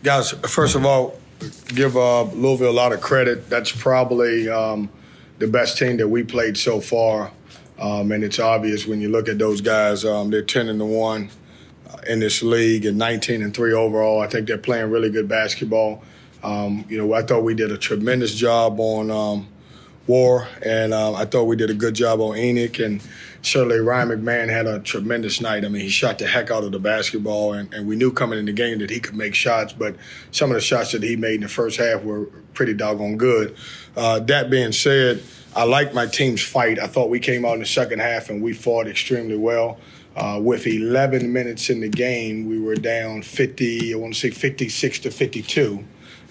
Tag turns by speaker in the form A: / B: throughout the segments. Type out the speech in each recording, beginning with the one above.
A: Guys, first of all, give Louisville a lot of credit. That's probably the best team that we played so far. And it's obvious when you look at those guys, they're 10-1 in this league and 19-3 overall. I think they're playing really good basketball. I thought we did a tremendous job on War, and I thought we did a good job on Enoch. And certainly Ryan McMahon had a tremendous night. I mean, he shot the heck out of the basketball, and we knew coming in the game that he could make shots, but some of the shots that he made in the first half were pretty doggone good. That being said, I like my team's fight. I thought we came out in the second half and we fought extremely well. With 11 minutes in the game, we were down 56-52.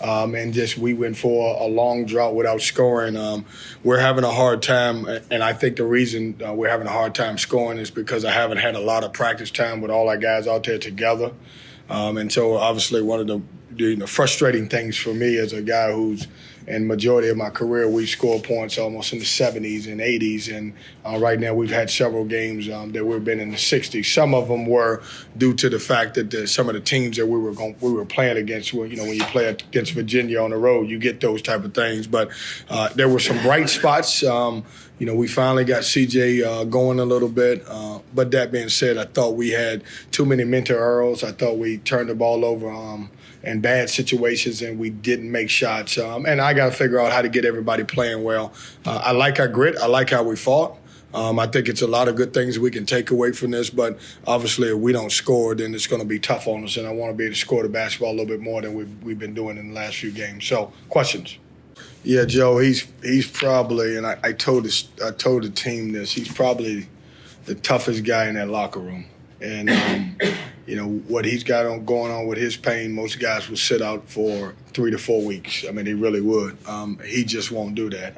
A: And we went for a long drought without scoring. We're having a hard time, and I think the reason we're having a hard time scoring is because I haven't had a lot of practice time with all our guys out there together. And so obviously one of the frustrating things for me as a guy who's in majority of my career, we scored points almost in the 70s and 80s. And right now we've had several games that we've been in the 60s. Some of them were due to the fact that some of the teams that we were playing against, when you play against Virginia on the road, you get those type of things. But there were some bright spots. We finally got CJ going a little bit. But that being said, I thought we had too many mental errors. I thought we turned the ball over in bad situations and we didn't make shots. And I got to figure out how to get everybody playing well. I like our grit. I like how we fought. I think it's a lot of good things we can take away from this, but obviously if we don't score, then it's going to be tough on us, and I want to be able to score the basketball a little bit more than we've been doing in the last few games. So, questions? Yeah, Joe, he's probably, and I told the team this, he's probably the toughest guy in that locker room. And, what he's got going on with his pain, most guys would sit out for 3 to 4 weeks. I mean, he really would. He just won't do that.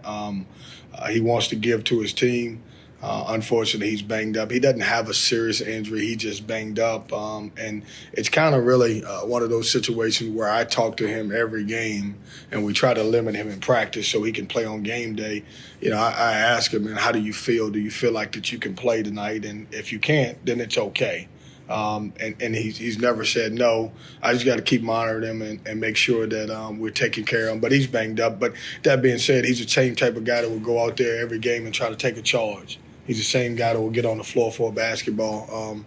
A: He wants to give to his team. Unfortunately, he's banged up. He doesn't have a serious injury. He just banged up. And it's kind of really one of those situations where I talk to him every game, and we try to limit him in practice so he can play on game day. I ask him, man, how do you feel? Do you feel like that you can play tonight? And if you can't, then it's okay. And he's never said no. I just got to keep monitoring him and make sure that we're taking care of him. But he's banged up. But that being said, he's the same type of guy that will go out there every game and try to take a charge. He's the same guy that will get on the floor for a basketball.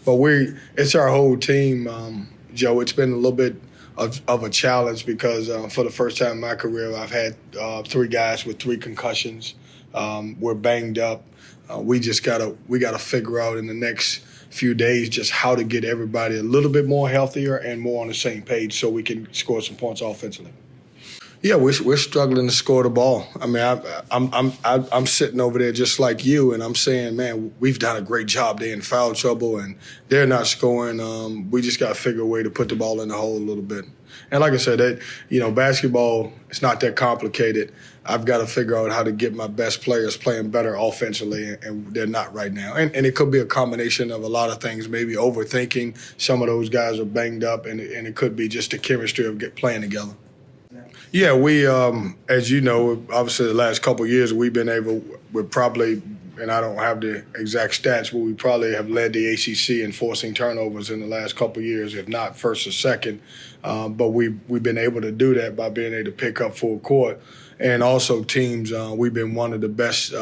A: But it's our whole team, Joe. It's been a little bit of a challenge because for the first time in my career, I've had 3 guys with 3 concussions. We're banged up. We gotta figure out in the next few days just how to get everybody a little bit more healthier and more on the same page so we can score some points offensively. Yeah, we're struggling to score the ball. I mean, I'm sitting over there just like you, and I'm saying, man, we've done a great job. They're in foul trouble, and they're not scoring. We just got to figure a way to put the ball in the hole a little bit. And like I said, basketball, it's not that complicated. I've got to figure out how to get my best players playing better offensively, and they're not right now. And it could be a combination of a lot of things, maybe overthinking. Some of those guys are banged up, and it could be just the chemistry of playing together. Yeah, we, as you know, obviously the last couple of years we're probably, and I don't have the exact stats, but we probably have led the ACC in forcing turnovers in the last couple of years, if not first or second. But we've been able to do that by being able to pick up full court. And also teams, we've been one of the best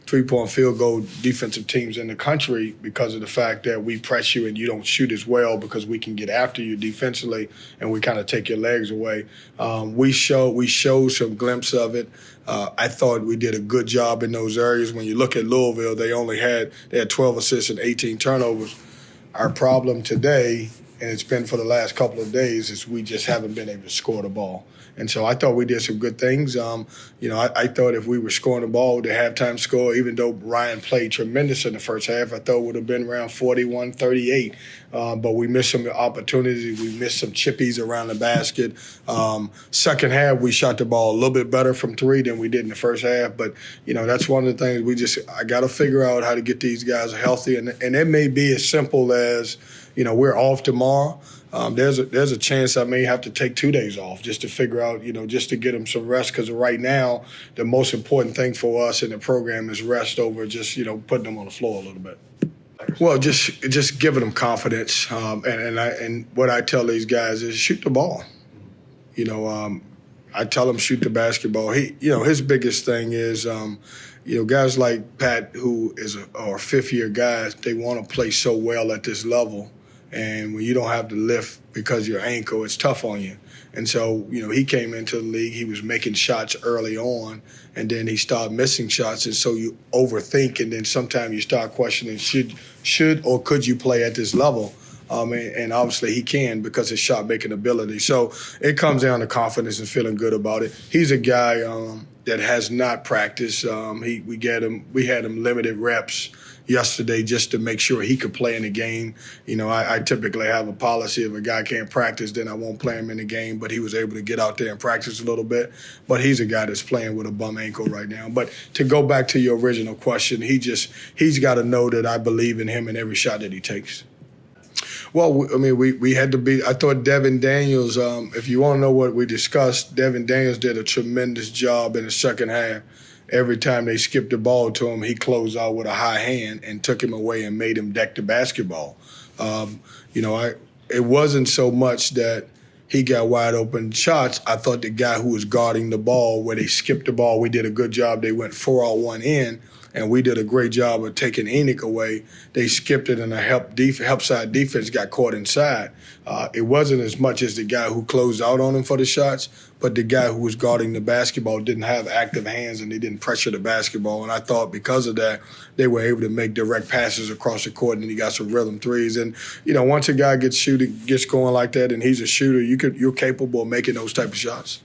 A: three-point field goal defensive teams in the country because of the fact that we press you and you don't shoot as well because we can get after you defensively and we kind of take your legs away. We showed some glimpse of it. I thought we did a good job in those areas. When you look at Louisville, they had 12 assists and 18 turnovers. Our problem today, and it's been for the last couple of days, is we just haven't been able to score the ball. And so I thought we did some good things. I thought if we were scoring the ball, the halftime score, even though Ryan played tremendous in the first half, I thought it would have been around 41-38. But we missed some opportunities. We missed some chippies around the basket. Second half, we shot the ball a little bit better from 3 than we did in the first half. But, that's one of the things I got to figure out how to get these guys healthy. And it may be as simple as, we're off tomorrow. There's a chance I may have to take 2 days off just to figure out, just to get them some rest. Because right now, the most important thing for us in the program is rest over just, putting them on the floor a little bit.
B: players?
A: Well, just giving them confidence, and what I tell these guys is shoot the ball. You know, I tell him shoot the basketball. His biggest thing is, guys like Pat, who are fifth-year guys, they want to play so well at this level, and when you don't have to lift because of your ankle, it's tough on you. And so, he came into the league, he was making shots early on, and then he started missing shots, and so you overthink, and then sometimes you start questioning should or could you play at this level? And obviously he can because his shot-making ability. So it comes down to confidence and feeling good about it. He's a guy that has not practiced. We had him limited reps yesterday just to make sure he could play in the game. I typically have a policy if a guy can't practice, then I won't play him in the game, but he was able to get out there and practice a little bit. But he's a guy that's playing with a bum ankle right now. But to go back to your original question, he's got to know that I believe in him in every shot that he takes. Well, I mean, we had to be. I thought Devin Daniels. If you want to know what we discussed, Devin Daniels did a tremendous job in the second half. Every time they skipped the ball to him, he closed out with a high hand and took him away and made him deck the basketball. It wasn't so much that he got wide open shots. I thought the guy who was guarding the ball, where they skipped the ball, we did a good job. They went 4-on-1 in. And we did a great job of taking Enoch away. They skipped it, and a help side defense got caught inside. It wasn't as much as the guy who closed out on him for the shots, but the guy who was guarding the basketball didn't have active hands, and they didn't pressure the basketball. And I thought because of that, they were able to make direct passes across the court, and he got some rhythm threes. And once a guy gets going like that, and he's a shooter, you're capable of making those type of shots.